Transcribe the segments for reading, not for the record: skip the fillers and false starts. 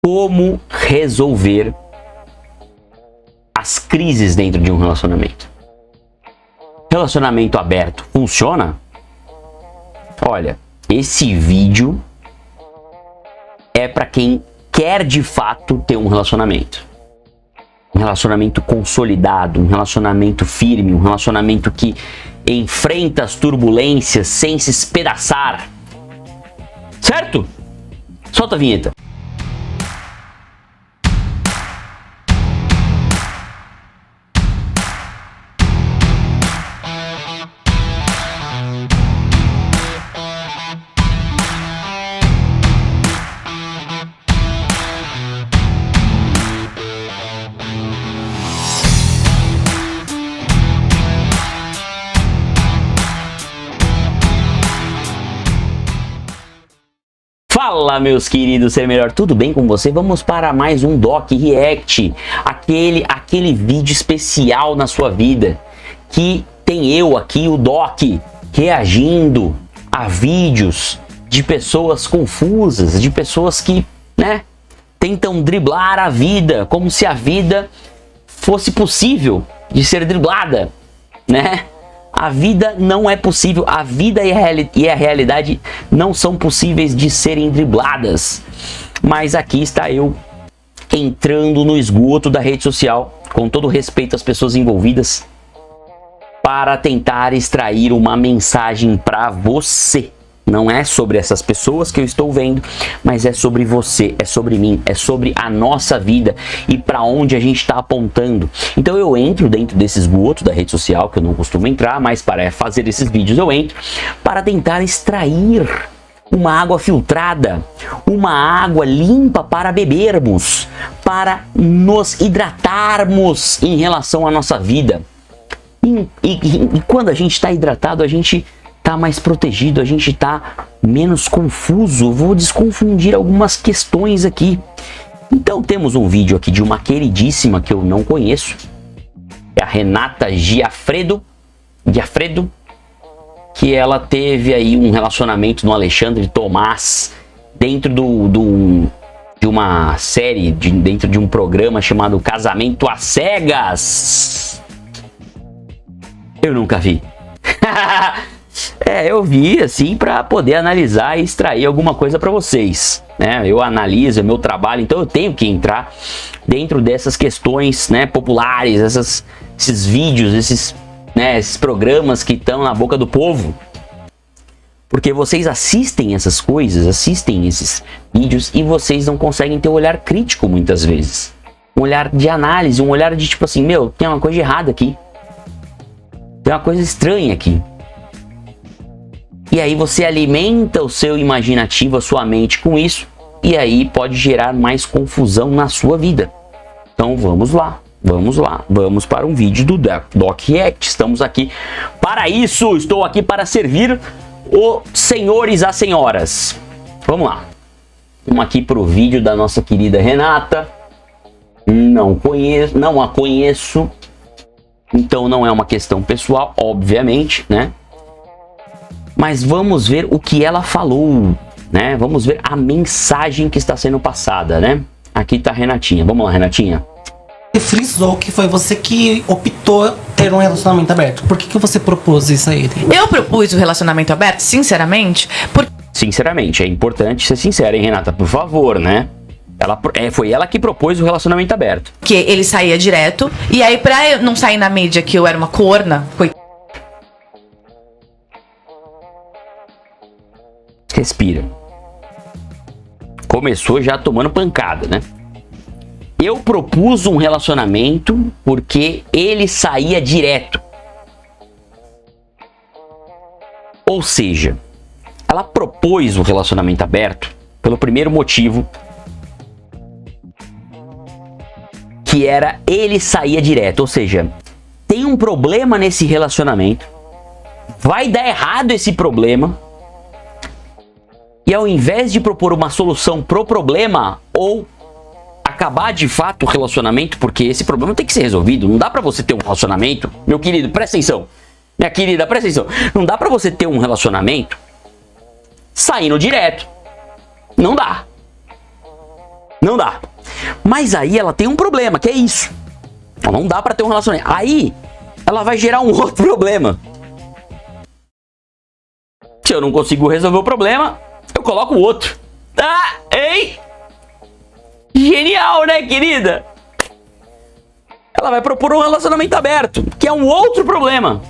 Como resolver as crises dentro de um relacionamento? Relacionamento aberto funciona? Olha, esse vídeo é para quem quer de fato ter um relacionamento consolidado, um relacionamento firme, um relacionamento que enfrenta as turbulências sem se espedaçar. Certo? Solta a vinheta. Fala, meus queridos Ser Melhor, tudo bem com você? Vamos para mais um Doc React, aquele vídeo especial na sua vida, que tem eu aqui, o Doc, reagindo a vídeos de pessoas confusas, de pessoas que, tentam driblar a vida, como se a vida fosse possível de ser driblada, A vida não é possível, a vida e a realidade não são possíveis de serem dribladas. Mas aqui está eu entrando no esgoto da rede social, com todo respeito às pessoas envolvidas, para tentar extrair uma mensagem para você. Não é sobre essas pessoas que eu estou vendo, mas é sobre você, é sobre mim, é sobre a nossa vida e para onde a gente está apontando. Então eu entro dentro desse esgoto da rede social, que eu não costumo entrar, mas para fazer esses vídeos eu entro para tentar extrair uma água filtrada, uma água limpa para bebermos, para nos hidratarmos em relação à nossa vida. E quando a gente está hidratado, a gente tá mais protegido, a gente tá menos confuso. Vou desconfundir algumas questões aqui. Então temos um vídeo aqui de uma queridíssima que eu não conheço, é a Renata Giafredo, que ela teve aí um relacionamento no Alexandre Tomás dentro de uma série, dentro de um programa chamado Casamento às Cegas. Eu nunca vi. Eu vi assim para poder analisar e extrair alguma coisa para vocês, Eu analiso, é meu trabalho, então eu tenho que entrar dentro dessas questões, populares, esses vídeos, esses programas que estão na boca do povo. Porque vocês assistem essas coisas, assistem esses vídeos e vocês não conseguem ter um olhar crítico muitas vezes. Um olhar de análise, um olhar de tipo assim, tem uma coisa errada aqui. Tem uma coisa estranha aqui. E aí você alimenta o seu imaginativo, a sua mente com isso, e aí pode gerar mais confusão na sua vida. Então vamos lá, vamos para um vídeo do Doc React. Estamos aqui para isso, estou aqui para servir os senhores e as senhoras. Vamos lá. Vamos aqui para o vídeo da nossa querida Renata. Não a conheço, então não é uma questão pessoal, obviamente, Mas vamos ver o que ela falou, Vamos ver a mensagem que está sendo passada, Aqui está a Renatinha. Vamos lá, Renatinha. Você frisou que foi você que optou ter um relacionamento aberto. Por que você propôs isso a ele? Eu propus o relacionamento aberto, sinceramente, porque... Sinceramente, é importante ser sincera, hein, Renata? Por favor, Foi ela que propôs o relacionamento aberto. Que ele saía direto, e aí pra eu não sair na mídia que eu era uma corna, Respira. Começou já tomando pancada, Eu propus um relacionamento porque ele saía direto. Ou seja, ela propôs o relacionamento aberto pelo primeiro motivo, que era ele saía direto. Ou seja, tem um problema nesse relacionamento, vai dar errado esse problema, e ao invés de propor uma solução pro problema ou acabar de fato o relacionamento, porque esse problema tem que ser resolvido, não dá pra você ter um relacionamento, meu querido, presta atenção, minha querida, presta atenção, não dá pra você ter um relacionamento saindo direto, não dá. Não dá. Mas aí ela tem um problema, que é isso. Não dá pra ter um relacionamento. Aí ela vai gerar um outro problema. Se eu não consigo resolver o problema, eu coloco o outro. Ah, hein? Genial, né, querida? Ela vai propor um relacionamento aberto, que é um outro problema.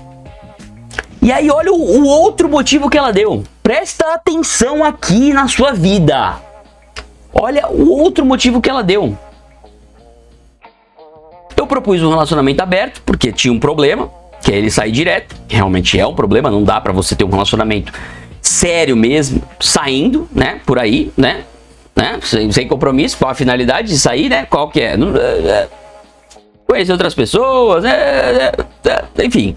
E aí olha o outro motivo que ela deu. Presta atenção aqui na sua vida. Olha o outro motivo que ela deu. Eu propus um relacionamento aberto porque tinha um problema, que é ele sair direto. Realmente é um problema, não dá pra você ter um relacionamento sério mesmo, saindo, né, por aí, né, sem compromisso. Qual a finalidade de sair, né, qual que é? Conhecer outras pessoas, enfim.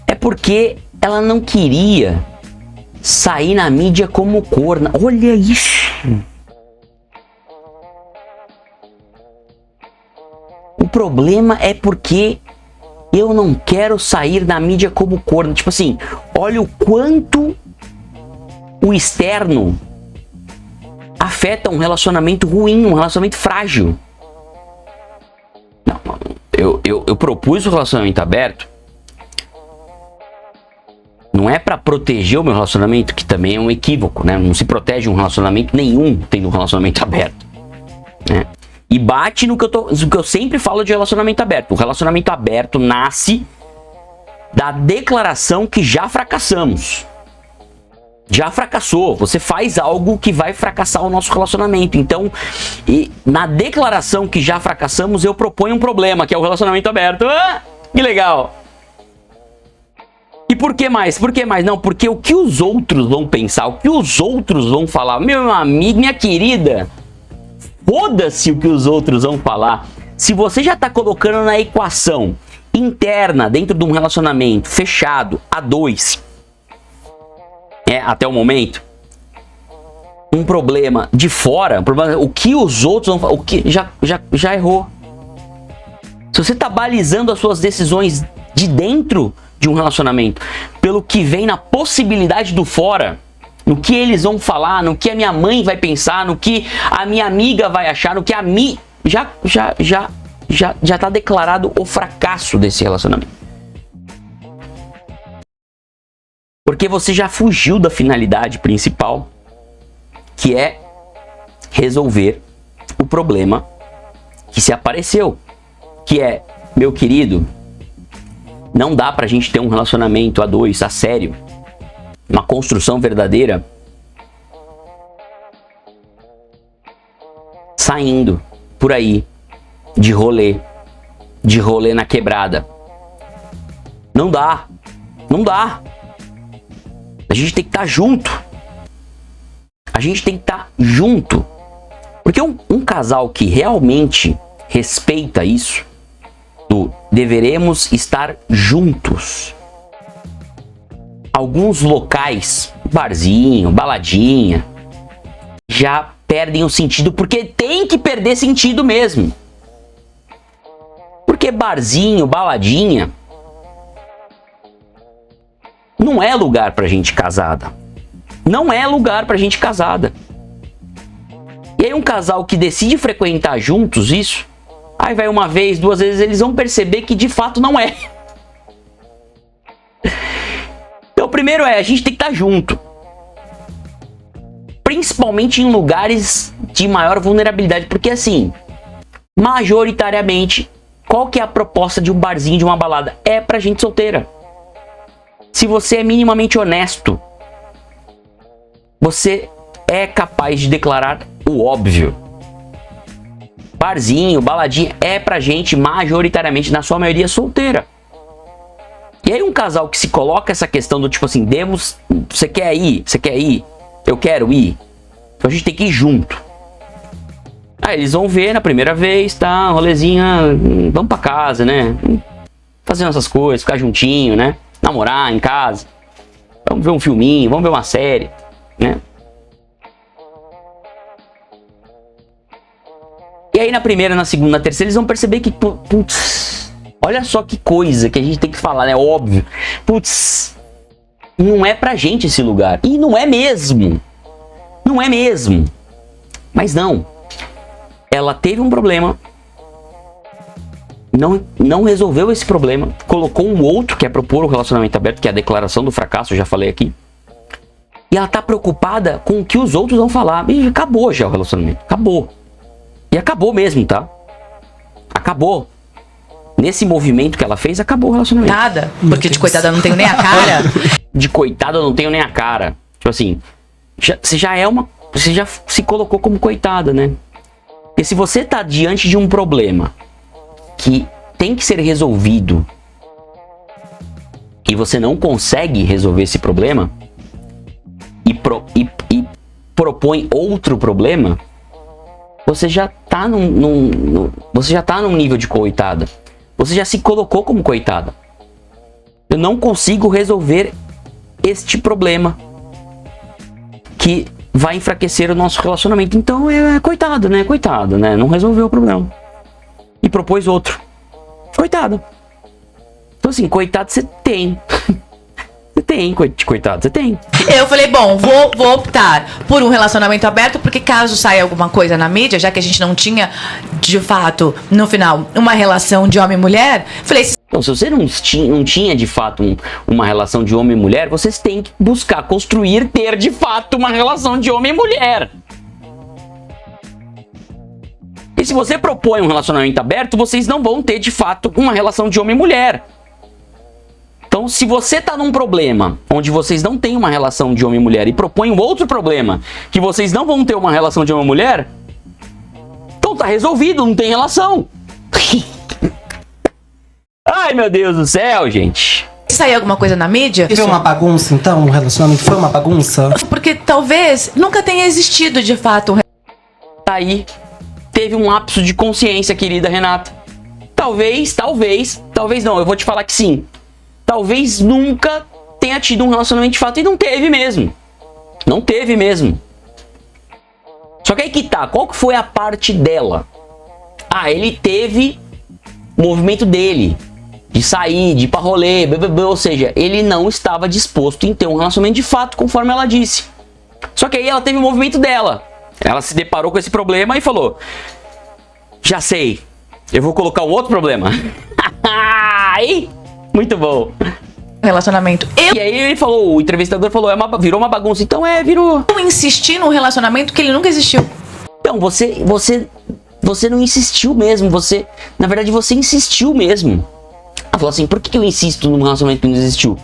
É porque ela não queria sair na mídia como corna. Olha isso! O problema é porque eu não quero sair na mídia como corno. Tipo assim, olha o quanto o externo afeta um relacionamento ruim, um relacionamento frágil. Não, eu propus o relacionamento aberto. Não é pra proteger o meu relacionamento, que também é um equívoco, né? Não se protege um relacionamento nenhum tendo um relacionamento aberto, né? E bate no que eu sempre falo de relacionamento aberto. O relacionamento aberto nasce da declaração que já fracassamos. Já fracassou. Você faz algo que vai fracassar o nosso relacionamento. Então, na declaração que já fracassamos, eu proponho um problema, que é o relacionamento aberto. Ah, que legal! E por que mais? Por que mais? Não, porque o que os outros vão pensar, o que os outros vão falar. Meu amigo, minha querida, foda-se o que os outros vão falar. Se você já está colocando na equação interna, dentro de um relacionamento fechado, a dois, até o momento, um problema de fora, o que os outros vão falar, o que já errou. Se você está balizando as suas decisões de dentro de um relacionamento pelo que vem na possibilidade do fora, no que eles vão falar, no que a minha mãe vai pensar, no que a minha amiga vai achar, no que a mim já tá declarado o fracasso desse relacionamento. Porque você já fugiu da finalidade principal, que é resolver o problema que se apareceu, que é, meu querido, não dá pra gente ter um relacionamento a dois, a sério, uma construção verdadeira, saindo por aí de rolê na quebrada. Não dá. A gente tem que estar junto. Porque um casal que realmente respeita isso, deveremos estar juntos. Alguns locais, barzinho, baladinha, já perdem o sentido, porque tem que perder sentido mesmo. Porque barzinho, baladinha, não é lugar pra gente casada. Não é lugar pra gente casada. E aí um casal que decide frequentar juntos isso, aí vai uma vez, duas vezes, eles vão perceber que de fato não é. Então, primeiro a gente tem que estar junto. Principalmente em lugares de maior vulnerabilidade. Porque assim, majoritariamente, qual que é a proposta de um barzinho, de uma balada? É pra gente solteira. Se você é minimamente honesto, você é capaz de declarar o óbvio. Barzinho, baladinha, é pra gente majoritariamente, na sua maioria, solteira. E aí um casal que se coloca essa questão do tipo assim, você quer ir? Você quer ir? Eu quero ir. Então a gente tem que ir junto. Aí eles vão ver na primeira vez, tá, rolezinha, vamos pra casa, né? Fazer nossas coisas, ficar juntinho, né? Namorar em casa. Vamos ver um filminho, vamos ver uma série, né? E aí na primeira, na segunda, na terceira, eles vão perceber que, putz, olha só que coisa que a gente tem que falar, né? Óbvio. Putz, não é pra gente esse lugar. E não é mesmo. Não é mesmo. Mas não. Ela teve um problema, não resolveu esse problema, colocou um outro, que é propor o relacionamento aberto, que é a declaração do fracasso, eu já falei aqui. E ela tá preocupada com o que os outros vão falar. E acabou já o relacionamento. Acabou. E acabou mesmo, tá? Acabou. Nesse movimento que ela fez, acabou o relacionamento. Nada. Porque de coitada eu não tenho nem a cara. De coitada eu não tenho nem a cara. Tipo assim, você já se colocou como coitada, né? Porque se você tá diante de um problema que tem que ser resolvido e você não consegue resolver esse problema e propõe outro problema, você já tá você já tá num nível de coitada. Você já se colocou como coitada. Eu não consigo resolver este problema que vai enfraquecer o nosso relacionamento. Então coitado, né? Coitado, né? Não resolveu o problema. E propôs outro. Coitado. Então assim, coitado você tem. Você tem, coitado, você tem. Eu falei, bom, vou optar por um relacionamento aberto, porque caso saia alguma coisa na mídia, já que a gente não tinha, de fato, no final, uma relação de homem e mulher, falei... Então, se você não tinha, de fato, uma relação de homem e mulher, vocês têm que buscar construir, ter, de fato, uma relação de homem e mulher. E se você propõe um relacionamento aberto, vocês não vão ter, de fato, uma relação de homem e mulher. Então, se você tá num problema onde vocês não têm uma relação de homem e mulher e propõe um outro problema que vocês não vão ter uma relação de homem e mulher, então tá resolvido, não tem relação. Ai, meu Deus do céu, gente. Se sair alguma coisa na mídia... Foi uma bagunça, então? O relacionamento foi uma bagunça? Porque talvez nunca tenha existido, de fato, Tá aí. Teve um lapso de consciência, querida Renata. Talvez não, eu vou te falar que sim. Talvez nunca tenha tido um relacionamento de fato e não teve mesmo. Não teve mesmo. Só que aí que tá, qual que foi a parte dela? Ah, ele teve o movimento dele, de sair, de ir pra rolê, ou seja, ele não estava disposto em ter um relacionamento de fato, conforme ela disse. Só que aí ela teve o movimento dela. Ela se deparou com esse problema e falou: já sei, eu vou colocar um outro problema. Aí... Muito bom. relacionamento. E aí ele falou, o entrevistador falou, virou uma bagunça. Então virou. Eu insisti num relacionamento que ele nunca existiu. Então, você não insistiu mesmo. Na verdade, você insistiu mesmo. Ela falou assim, por que eu insisto num relacionamento que não existiu?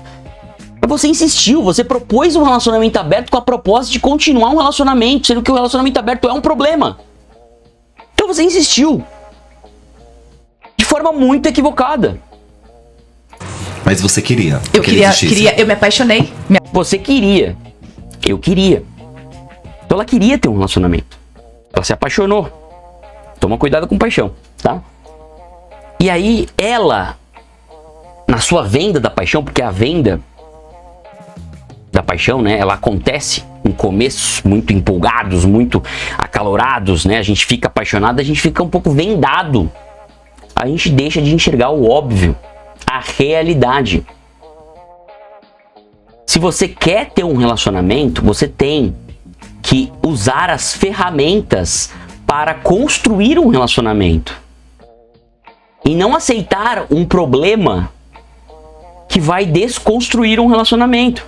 Mas você insistiu, você propôs um relacionamento aberto com a proposta de continuar um relacionamento, sendo que o relacionamento aberto é um problema. Então você insistiu. De forma muito equivocada. Mas você queria. Eu me apaixonei. Você queria. Eu queria. Então ela queria ter um relacionamento. Ela se apaixonou. Toma cuidado com paixão, tá? E aí ela, na sua venda da paixão, porque a venda da paixão, né, ela acontece em começos muito empolgados, muito acalorados, né? A gente fica apaixonado, a gente fica um pouco vendado. A gente deixa de enxergar o óbvio. A realidade. Se você quer ter um relacionamento, você tem que usar as ferramentas para construir um relacionamento. E não aceitar um problema que vai desconstruir um relacionamento.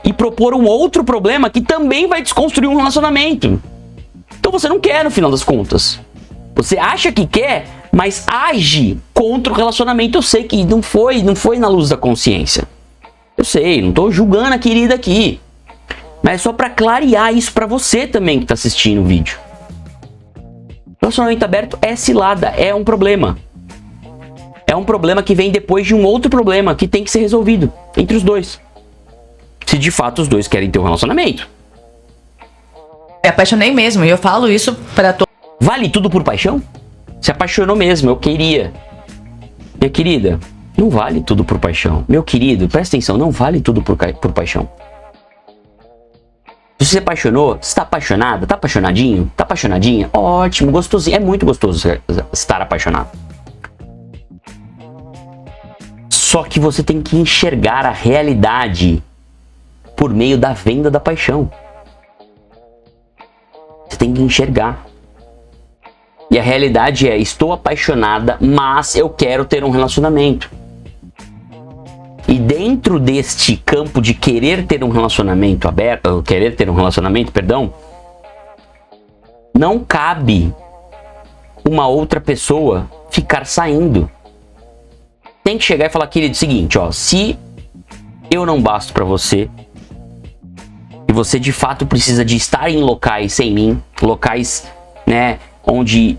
E propor um outro problema que também vai desconstruir um relacionamento. Então você não quer, no final das contas. Você acha que quer, mas age contra o relacionamento. Eu sei que não foi na luz da consciência. Eu sei, não tô julgando a querida aqui. Mas é só para clarear isso para você também que tá assistindo o vídeo. Relacionamento aberto é cilada, é um problema. É um problema que vem depois de um outro problema que tem que ser resolvido entre os dois. Se de fato os dois querem ter um relacionamento. Me apaixonei mesmo, e eu falo isso para todos. Vale tudo por paixão? Se apaixonou mesmo, eu queria. Minha querida, não vale tudo por paixão. Meu querido, presta atenção, não vale tudo por paixão. Se você se apaixonou, você está apaixonada, tá apaixonadinho, tá apaixonadinha, ótimo, gostosinho, é muito gostoso estar apaixonado. Só que você tem que enxergar a realidade por meio da venda da paixão. Você tem que enxergar. E a realidade é, estou apaixonada, mas eu quero ter um relacionamento. E dentro deste campo de querer ter um relacionamento aberto, não cabe uma outra pessoa ficar saindo. Tem que chegar e falar, querido, seguinte, ó, se eu não basto pra você, e você de fato precisa de estar em locais sem mim, locais, né, onde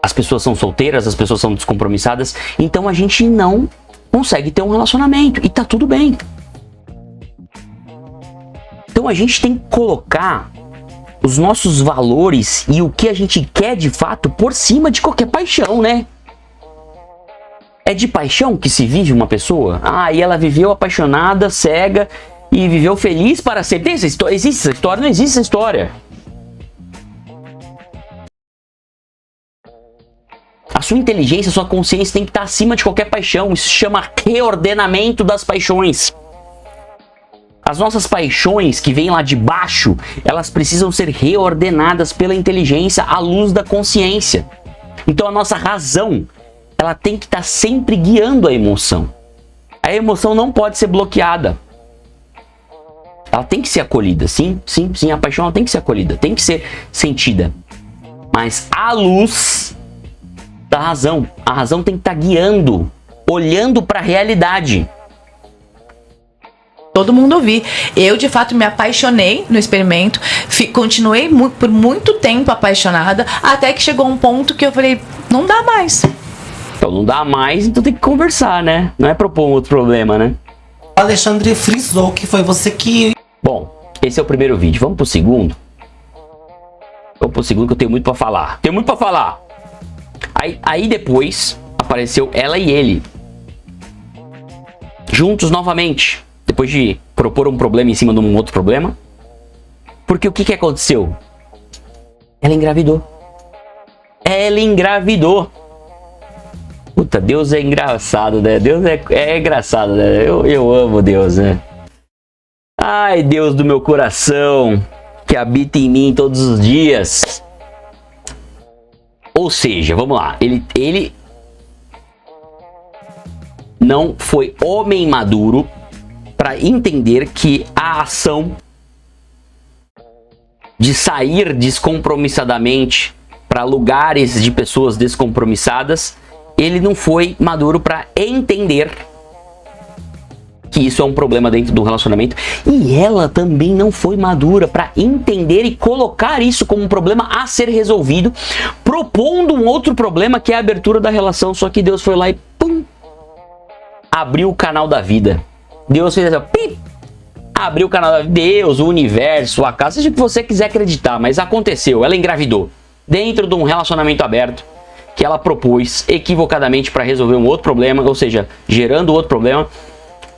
as pessoas são solteiras, as pessoas são descompromissadas, então a gente não consegue ter um relacionamento e tá tudo bem. Então a gente tem que colocar os nossos valores e o que a gente quer de fato por cima de qualquer paixão, né? É de paixão que se vive uma pessoa? Ah, e ela viveu apaixonada, cega e viveu feliz para sempre. Existe essa história? Não existe essa história. A sua inteligência, a sua consciência tem que estar acima de qualquer paixão. Isso se chama reordenamento das paixões. As nossas paixões que vêm lá de baixo, elas precisam ser reordenadas pela inteligência à luz da consciência. Então a nossa razão, ela tem que estar sempre guiando a emoção. A emoção não pode ser bloqueada. Ela tem que ser acolhida. Sim, a paixão ela tem que ser acolhida, tem que ser sentida. Mas à luz da razão. A razão tem que estar guiando, olhando para a realidade. Todo mundo ouvi. Eu, de fato, me apaixonei no experimento. Continuei por muito tempo apaixonada, até que chegou um ponto que eu falei, não dá mais. Então não dá mais, então tem que conversar, né? Não é propor um outro problema, né? O Alexandre frisou que foi você que... Bom, esse é o primeiro vídeo. Vamos pro segundo? Vamos pro segundo que eu tenho muito pra falar. Aí depois apareceu ela e ele. Juntos novamente. Depois de propor um problema em cima de um outro problema. Porque o que aconteceu? Ela engravidou. Puta, Deus é engraçado, né? Deus é engraçado, né? Eu amo Deus, né? Ai, Deus do meu coração, que habita em mim todos os dias. Ou seja, vamos lá. Ele não foi homem maduro para entender que a ação de sair descompromissadamente para lugares de pessoas descompromissadas, ele não foi maduro para entender que isso é um problema dentro do relacionamento. E ela também não foi madura para entender e colocar isso como um problema a ser resolvido, propondo um outro problema que é a abertura da relação. Só que Deus foi lá e pum, abriu o canal da vida. Deus fez assim, pim, abriu o canal da vida. Deus, o universo, a casa, seja o que você quiser acreditar, mas aconteceu. Ela engravidou dentro de um relacionamento aberto que ela propôs equivocadamente para resolver um outro problema, ou seja, gerando outro problema.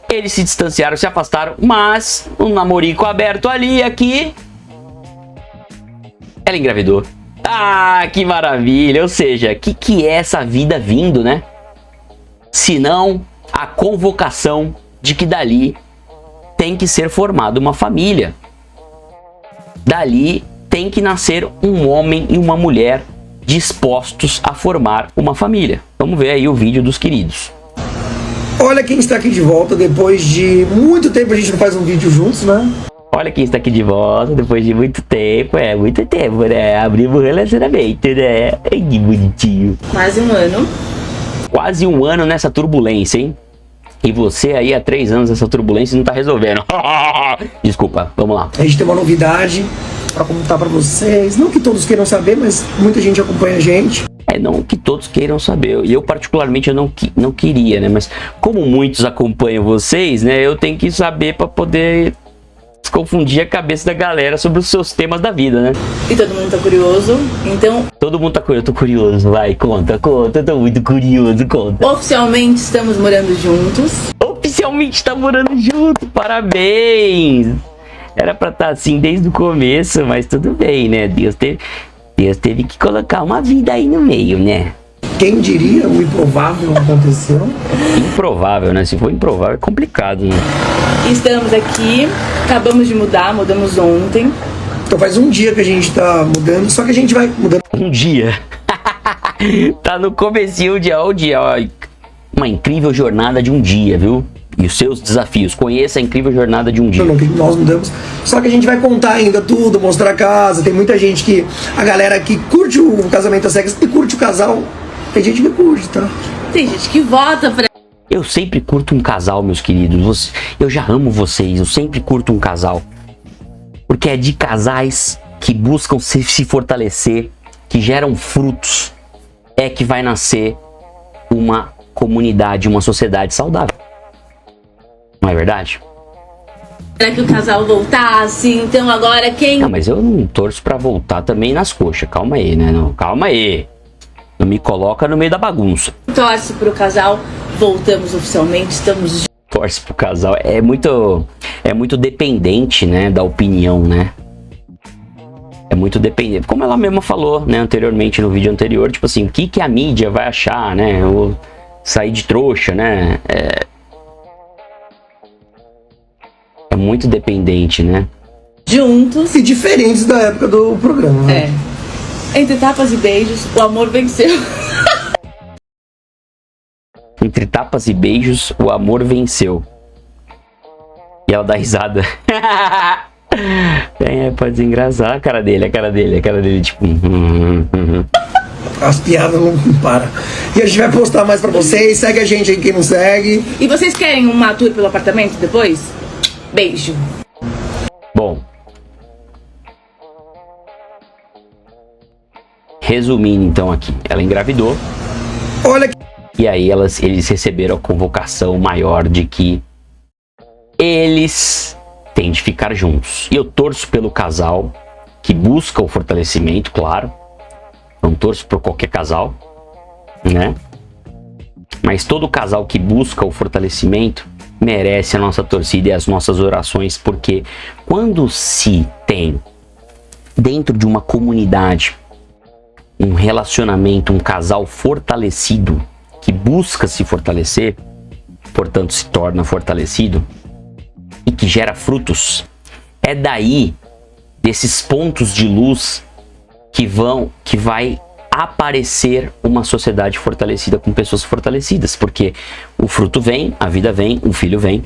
Eles se distanciaram, se afastaram, mas um namorico aberto ali e aqui, ela engravidou. Ah, que maravilha! Ou seja, que é essa vida vindo, né? Se não a convocação de que dali tem que ser formada uma família. Dali tem que nascer um homem e uma mulher dispostos a formar uma família. Vamos ver aí o vídeo dos queridos. Olha quem está aqui de volta depois de muito tempo. A gente não faz um vídeo juntos, né? Olha quem está aqui de volta depois de muito tempo, né? Abrimos um relacionamento, né? Ai, que bonitinho. Quase um ano. Quase um ano nessa turbulência, hein? E você aí há 3 anos nessa turbulência e não tá resolvendo. Desculpa, vamos lá. A gente tem uma novidade para contar para vocês. Não que todos queiram saber, mas muita gente acompanha a gente. Não que todos queiram saber. E eu particularmente eu não queria, né? Mas como muitos acompanham vocês, né? Eu tenho que saber para poder confundir a cabeça da galera sobre os seus temas da vida, né? E todo mundo tá curioso, então... Todo mundo tá curioso, eu tô curioso, vai, conta, eu tô muito curioso, conta. Oficialmente estamos morando juntos. Oficialmente tá morando junto, parabéns! Era pra estar assim desde o começo, mas tudo bem, né? Deus teve que colocar uma vida aí no meio, né? Quem diria, o improvável aconteceu? Improvável, né? Se for improvável é complicado, né? Estamos aqui, acabamos de mudamos ontem. Então faz um dia que a gente tá mudando, só que a gente vai mudando. Um dia. Tá no comecinho de um dia, ó. Uma incrível jornada de um dia, viu? E os seus desafios. Conheça a incrível jornada de um dia. Que nós mudamos. Só que a gente vai contar ainda tudo, mostrar a casa. Tem muita gente que... A galera que curte o casamento às cegas e curte o casal. Tem gente que curte, tá? Tem gente que vota pra Eu sempre curto um casal, meus queridos. Eu já amo vocês. Eu sempre curto um casal. Porque é de casais que buscam se fortalecer, que geram frutos, é que vai nascer uma comunidade, uma sociedade saudável. Não é verdade? que o casal voltasse. Então agora quem Não, mas eu não torço pra voltar também nas coxas. Calma aí, né? Não, calma aí. Não me coloca no meio da bagunça. torce pro casal, voltamos oficialmente, estamos Torce pro casal. É muito dependente, né, da opinião, né? É muito dependente. Como ela mesma falou, né, anteriormente, no vídeo anterior, tipo assim, o que a mídia vai achar, né? Eu sair de trouxa, né? É muito dependente, né? juntos. E diferentes da época do programa, né? Entre tapas e beijos, o amor venceu. Entre tapas e beijos, o amor venceu. E ela dá risada. Pode ser engraçado a cara dele, tipo... As piadas não param. E a gente vai postar mais pra vocês. Segue a gente aí, quem não segue. E vocês querem uma tour pelo apartamento depois? Beijo. Bom. Resumindo então aqui, ela engravidou. Olha que... E aí eles receberam a convocação maior de que eles têm de ficar juntos. E eu torço pelo casal que busca o fortalecimento, claro. Não torço por qualquer casal, né? Mas todo casal que busca o fortalecimento merece a nossa torcida e as nossas orações, porque quando se tem dentro de uma comunidade um relacionamento, um casal fortalecido, que busca se fortalecer, portanto se torna fortalecido e que gera frutos, é daí, desses pontos de luz, que vai aparecer uma sociedade fortalecida com pessoas fortalecidas, porque o fruto vem, a vida vem, o filho vem,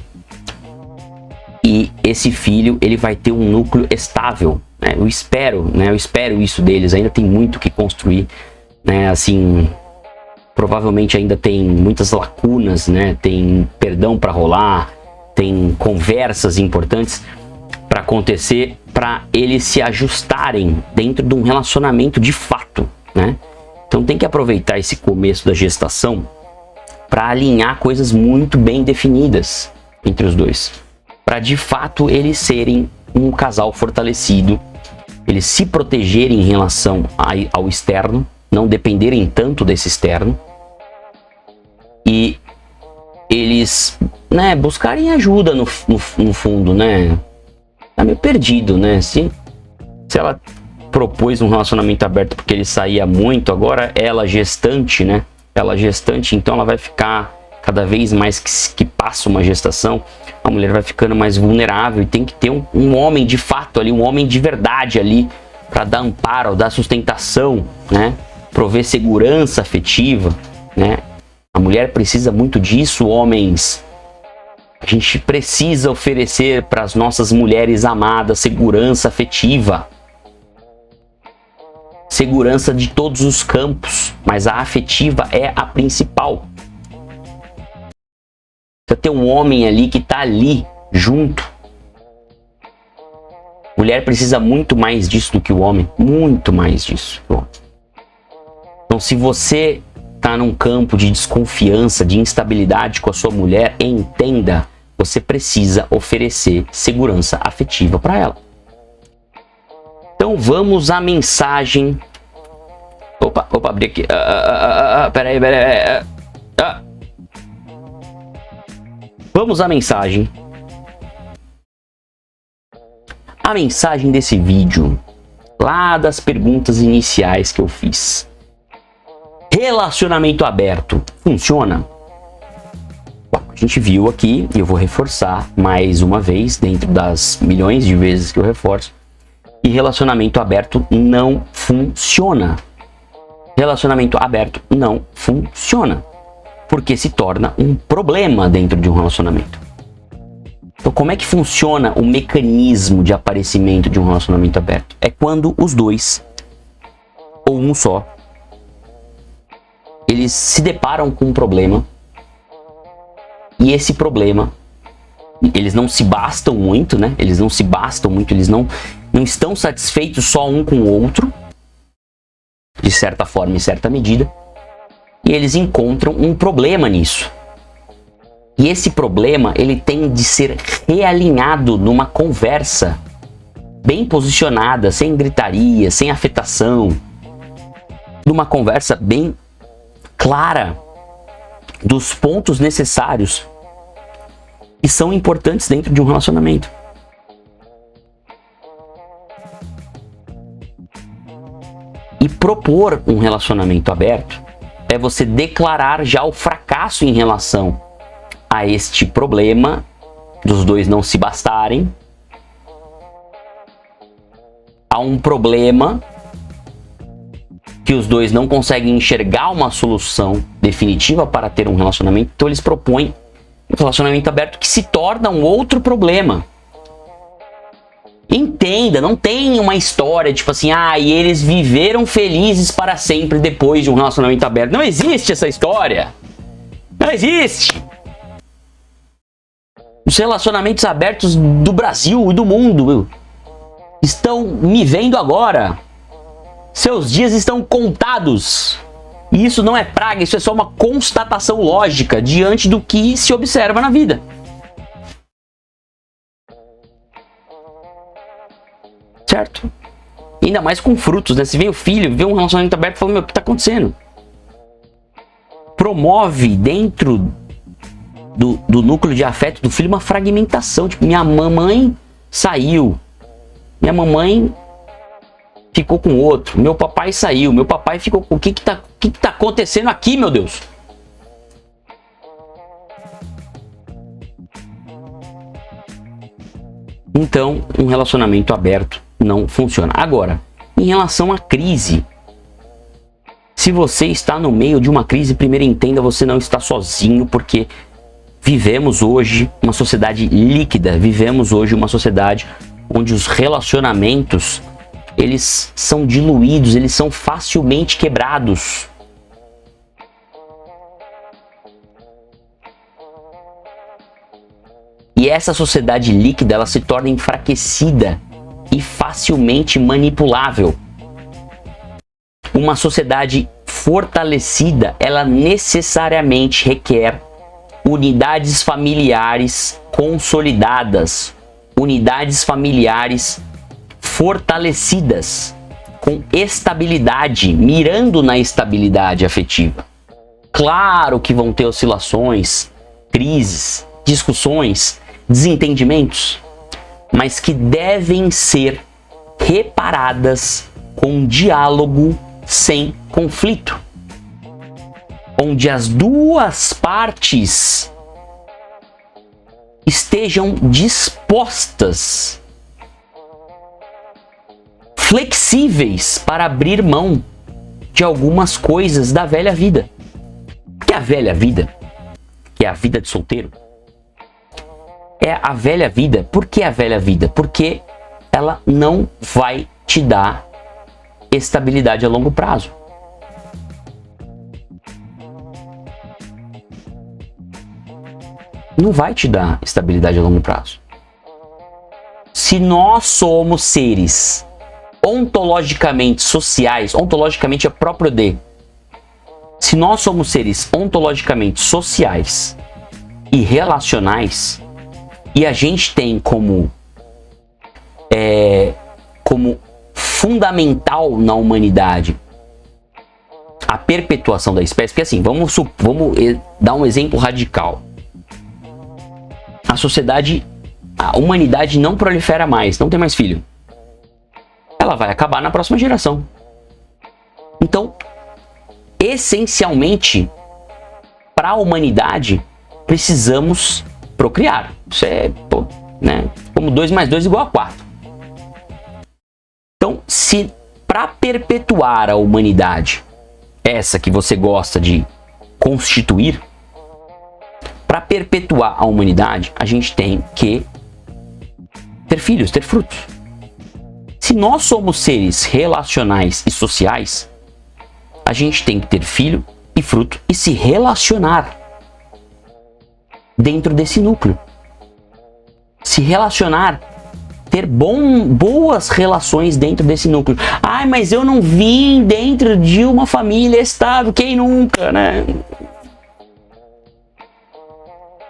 e esse filho ele vai ter um núcleo estável, né? Eu espero isso deles. Ainda tem muito que construir, né? Assim, provavelmente ainda tem muitas lacunas, né? Tem perdão para rolar, tem conversas importantes para acontecer, para eles se ajustarem dentro de um relacionamento de fato, né? Então tem que aproveitar esse começo da gestação para alinhar coisas muito bem definidas entre os dois, para de fato eles serem um casal fortalecido, eles se protegerem em relação ao externo, não dependerem tanto desse externo, e eles, né, buscarem ajuda no fundo, né? Tá meio perdido, né? Se ela propôs um relacionamento aberto porque ele saía muito, agora ela gestante, né? Ela gestante, então ela vai ficar cada vez mais que passa uma gestação, a mulher vai ficando mais vulnerável e tem que ter um homem de fato ali, um homem de verdade ali para dar amparo, dar sustentação, né? Prover segurança afetiva, né? A mulher precisa muito disso, homens. A gente precisa oferecer para as nossas mulheres amadas segurança afetiva. Segurança de todos os campos, mas a afetiva é a principal. Você ter um homem ali que está ali, junto. Mulher precisa muito mais disso do que o homem. Muito mais disso. Então, se você está num campo de desconfiança, de instabilidade com a sua mulher, entenda, você precisa oferecer segurança afetiva para ela. Então vamos à mensagem. Opa, abri aqui. Peraí. Vamos à mensagem. A mensagem desse vídeo, lá das perguntas iniciais que eu fiz. Relacionamento aberto funciona? Bom, a gente viu aqui, e eu vou reforçar mais uma vez, dentro das milhões de vezes que eu reforço, E relacionamento aberto não funciona. Relacionamento aberto não funciona. Porque se torna um problema dentro de um relacionamento. Então, como é que funciona o mecanismo de aparecimento de um relacionamento aberto? É quando os dois, ou um só, eles se deparam com um problema. E esse problema, eles não se bastam muito, né? Eles não se bastam muito, eles não estão satisfeitos só um com o outro, de certa forma, em certa medida. E eles encontram um problema nisso. E esse problema, ele tem de ser realinhado numa conversa bem posicionada, sem gritaria, sem afetação. Numa conversa bem clara dos pontos necessários que são importantes dentro de um relacionamento. E propor um relacionamento aberto é você declarar já o fracasso em relação a este problema dos dois não se bastarem, a um problema que os dois não conseguem enxergar uma solução definitiva para ter um relacionamento, então eles propõem um relacionamento aberto que se torna um outro problema. Entenda, não tem uma história tipo assim, e eles viveram felizes para sempre depois de um relacionamento aberto. Não existe essa história. Não existe. Os relacionamentos abertos do Brasil e do mundo estão me vendo agora. Seus dias estão contados. E isso não é praga, isso é só uma constatação lógica diante do que se observa na vida. Certo? E ainda mais com frutos, né? Se vê o filho, vê um relacionamento aberto e fala, o que está acontecendo? Promove dentro do núcleo de afeto do filho uma fragmentação. Tipo, minha mamãe saiu. Minha mamãe ficou com outro. Meu papai saiu. Meu papai ficou com... O que tá acontecendo aqui, meu Deus? Então, um relacionamento aberto não funciona. Agora, em relação à crise, se você está no meio de uma crise, primeiro entenda, você não está sozinho, porque vivemos hoje uma sociedade líquida, vivemos hoje uma sociedade onde os relacionamentos, eles são diluídos, eles são facilmente quebrados. E essa sociedade líquida, ela se torna enfraquecida e facilmente manipulável. Uma sociedade fortalecida, ela necessariamente requer unidades familiares consolidadas, unidades familiares fortalecidas, com estabilidade, mirando na estabilidade afetiva. Claro que vão ter oscilações, crises, discussões, desentendimentos, mas que devem ser reparadas com diálogo sem conflito, onde as duas partes estejam dispostas, flexíveis para abrir mão de algumas coisas da velha vida. Que a velha vida, que é a vida de solteiro, é a velha vida. Por que a velha vida? Porque ela não vai te dar estabilidade a longo prazo. Não vai te dar estabilidade a longo prazo. Se nós somos seres ontologicamente sociais, ontologicamente é próprio de. Se nós somos seres ontologicamente sociais e relacionais, e a gente tem como fundamental na humanidade a perpetuação da espécie, porque assim, vamos dar um exemplo radical. A humanidade não prolifera mais, não tem mais filho. Ela vai acabar na próxima geração. Então, essencialmente, para a humanidade, precisamos procriar. Isso é, como 2 mais 2 igual a 4. Então, se para perpetuar a humanidade, essa que você gosta de constituir, para perpetuar a humanidade, a gente tem que ter filhos, ter frutos. Se nós somos seres relacionais e sociais, a gente tem que ter filho e fruto e se relacionar dentro desse núcleo. Se relacionar, ter boas relações dentro desse núcleo. Ai, mas eu não vim dentro de uma família estável. Quem nunca, né?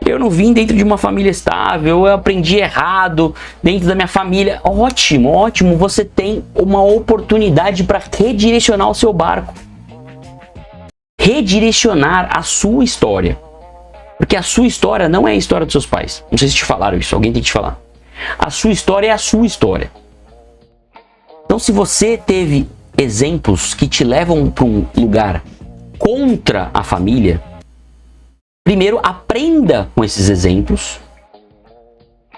Eu não vim dentro de uma família estável, eu aprendi errado dentro da minha família. Ótimo, ótimo. Você tem uma oportunidade para redirecionar o seu barco. Redirecionar a sua história. Porque a sua história não é a história dos seus pais. Não sei se te falaram isso, alguém tem que te falar. A sua história é a sua história. Então, se você teve exemplos que te levam para um lugar contra a família, primeiro aprenda com esses exemplos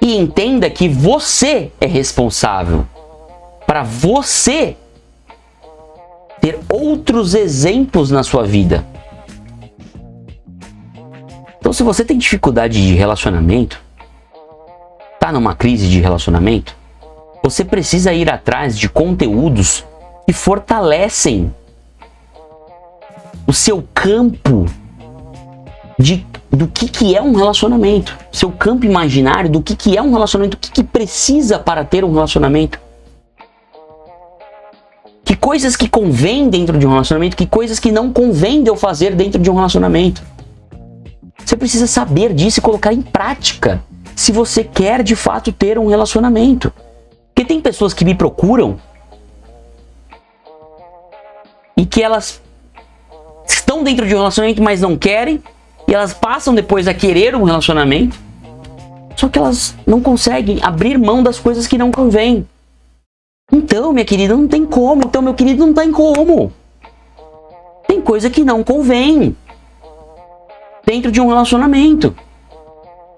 e entenda que você é responsável para você ter outros exemplos na sua vida. Então, se você tem dificuldade de relacionamento, tá numa crise de relacionamento, você precisa ir atrás de conteúdos que fortalecem o seu campo do que é um relacionamento, seu campo imaginário do que é um relacionamento, o que precisa para ter um relacionamento, que coisas que convém dentro de um relacionamento, que coisas que não convém de eu fazer dentro de um relacionamento. Você precisa saber disso e colocar em prática se você quer de fato ter um relacionamento. Porque tem pessoas que me procuram e que elas estão dentro de um relacionamento, mas não querem, e elas passam depois a querer um relacionamento, só que elas não conseguem abrir mão das coisas que não convêm. Então, minha querida, não tem como. Então, meu querido, não tem como. Tem coisa que não convém dentro de um relacionamento.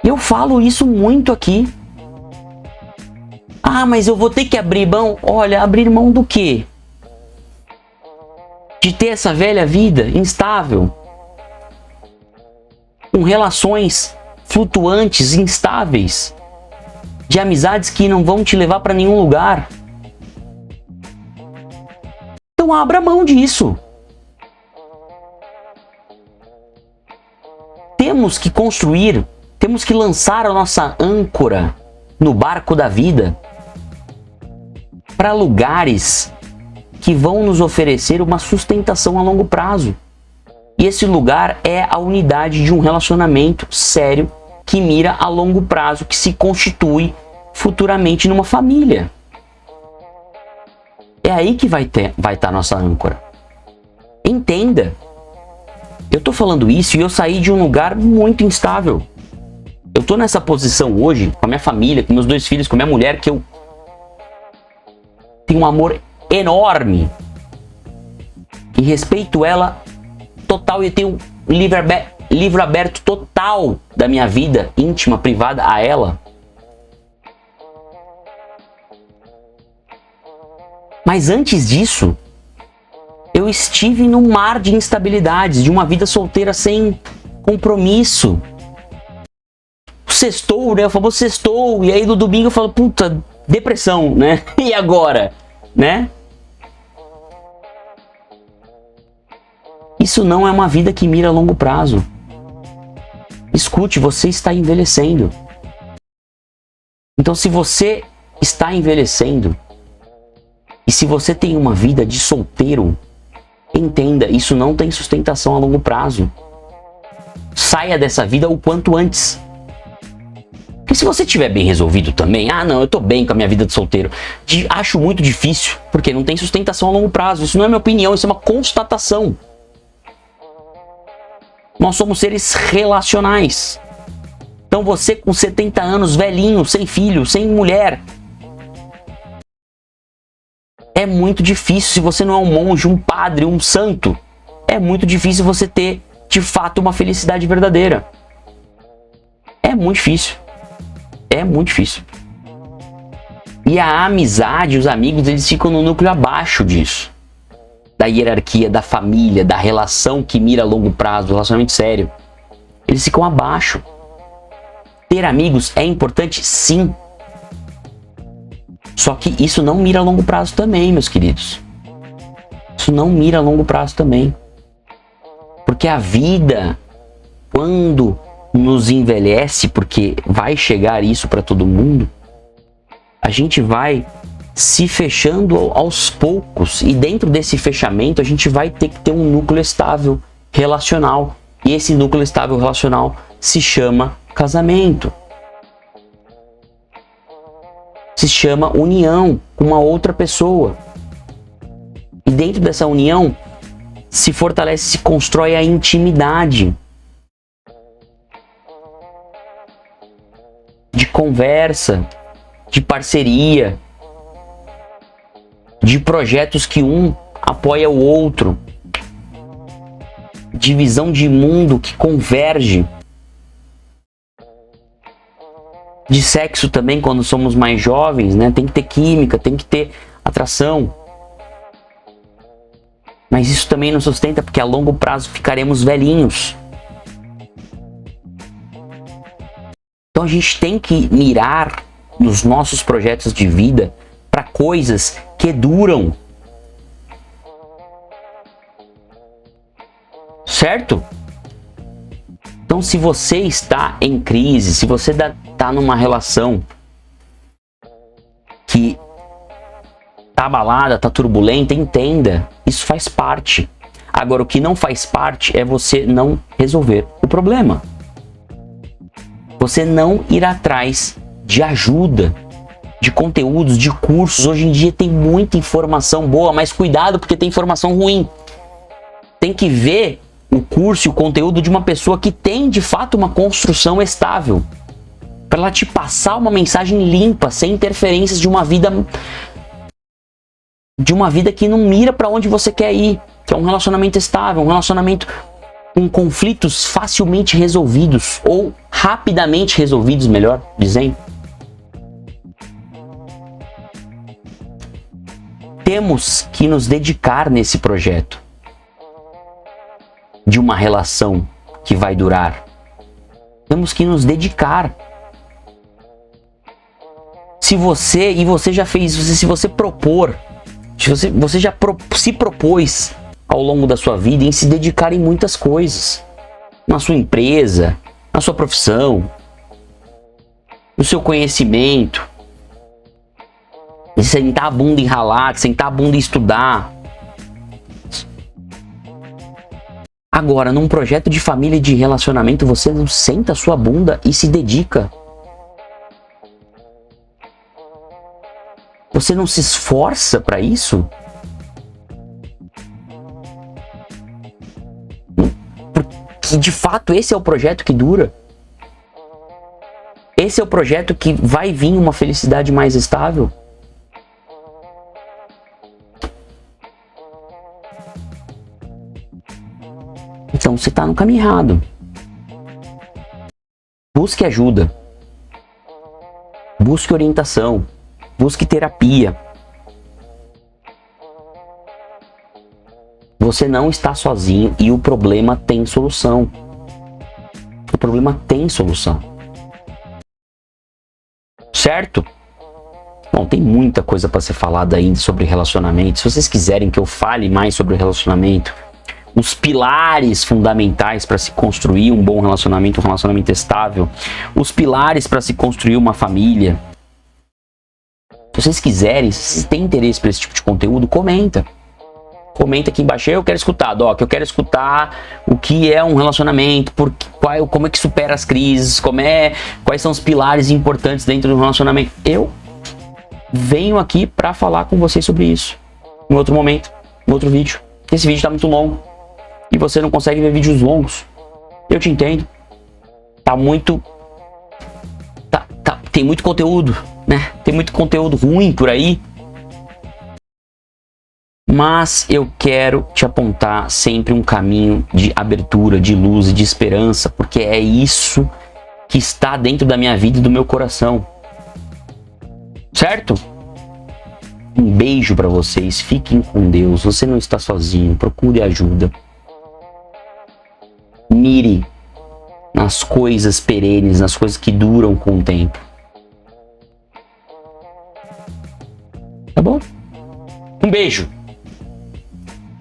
Eu falo isso muito aqui. Ah, mas eu vou ter que abrir mão. Olha, abrir mão do quê? De ter essa velha vida instável, com relações flutuantes, instáveis, de amizades que não vão te levar para nenhum lugar. Então abra mão disso. Temos que construir, temos que lançar a nossa âncora no barco da vida para lugares que vão nos oferecer uma sustentação a longo prazo. E esse lugar é a unidade de um relacionamento sério que mira a longo prazo, que se constitui futuramente numa família. É aí que vai estar nossa âncora. Entenda. Eu tô falando isso e eu saí de um lugar muito instável. Eu tô nessa posição hoje, com a minha família, com meus 2 filhos, com a minha mulher, que eu tenho um amor enorme e respeito ela total, e tenho um livro aberto total da minha vida íntima, privada a ela. Mas antes disso, eu estive num mar de instabilidades, de uma vida solteira sem compromisso. Sextou, né? O famoso sextou, e aí no domingo eu falo, puta, depressão, né? E agora, né? Isso não é uma vida que mira a longo prazo. Escute, você está envelhecendo. Então, se você está envelhecendo, e se você tem uma vida de solteiro, entenda, isso não tem sustentação a longo prazo. Saia dessa vida o quanto antes. Porque se você estiver bem resolvido também, não, eu tô bem com a minha vida de solteiro, acho muito difícil, porque não tem sustentação a longo prazo. Isso não é minha opinião, isso é uma constatação. Nós somos seres relacionais. Então você com 70 anos, velhinho, sem filho, sem mulher, é muito difícil. Se você não é um monge, um padre, um santo, é muito difícil você ter, de fato, uma felicidade verdadeira. É muito difícil. É muito difícil. E a amizade, os amigos, eles ficam no núcleo abaixo disso. Da hierarquia, da família, da relação que mira a longo prazo, do relacionamento sério. Eles ficam abaixo. Ter amigos é importante, sim. Só que isso não mira a longo prazo também, meus queridos. Isso não mira a longo prazo também. Porque a vida, quando nos envelhece, porque vai chegar isso para todo mundo, a gente vai se fechando aos poucos. E dentro desse fechamento, a gente vai ter que ter um núcleo estável relacional. E esse núcleo estável relacional se chama casamento. Se chama união com uma outra pessoa. E dentro dessa união, se fortalece, se constrói a intimidade. De conversa, de parceria, de projetos que um apoia o outro, de visão de mundo que converge, de sexo também quando somos mais jovens, né? Tem que ter química, tem que ter atração. Mas isso também não sustenta, porque a longo prazo ficaremos velhinhos. Então a gente tem que mirar nos nossos projetos de vida para coisas que duram. Certo? Então, se você está em crise, se você está numa relação que está abalada, está turbulenta, entenda, isso faz parte. Agora, o que não faz parte é você não resolver o problema. Você não ir atrás de ajuda, de conteúdos, de cursos. Hoje em dia tem muita informação boa, mas cuidado porque tem informação ruim. Tem que ver o curso e o conteúdo de uma pessoa que tem de fato uma construção estável, para ela te passar uma mensagem limpa, sem interferências de uma vida que não mira para onde você quer ir, que é um relacionamento estável, um relacionamento com conflitos facilmente resolvidos ou rapidamente resolvidos, melhor dizendo. Temos que nos dedicar nesse projeto de uma relação que vai durar. Temos que nos dedicar. Se você já fez, se você propor, se você já se propôs ao longo da sua vida em se dedicar em muitas coisas, na sua empresa, na sua profissão, no seu conhecimento, de sentar a bunda e ralar, de sentar a bunda e estudar. Agora, num projeto de família e de relacionamento, você não senta a sua bunda e se dedica. Você não se esforça para isso? Porque, de fato, esse é o projeto que dura. Esse é o projeto que vai vir uma felicidade mais estável. Então você está no caminho errado. Busque ajuda. Busque orientação. Busque terapia. Você não está sozinho e o problema tem solução. O problema tem solução. Certo? Bom, tem muita coisa para ser falada ainda sobre relacionamento. Se vocês quiserem que eu fale mais sobre relacionamento, os pilares fundamentais para se construir um bom relacionamento, um relacionamento estável, os pilares para se construir uma família. Se vocês quiserem, se vocês têm interesse por esse tipo de conteúdo, comenta. Comenta aqui embaixo. Eu quero escutar, Doc. Eu quero escutar o que é um relacionamento, como é que supera as crises, quais são os pilares importantes dentro do relacionamento. Eu venho aqui para falar com vocês sobre isso. Em outro momento, em outro vídeo. Esse vídeo está muito longo e você não consegue ver vídeos longos. Eu te entendo. Tem muito conteúdo, né? Tem muito conteúdo ruim por aí. Mas eu quero te apontar sempre um caminho de abertura, de luz e de esperança, porque é isso que está dentro da minha vida e do meu coração. Certo? Um beijo pra vocês, fiquem com Deus, você não está sozinho, procure ajuda. Mire nas coisas perenes, nas coisas que duram com o tempo. Tá bom? Um beijo.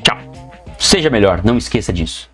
Tchau. Seja melhor, não esqueça disso.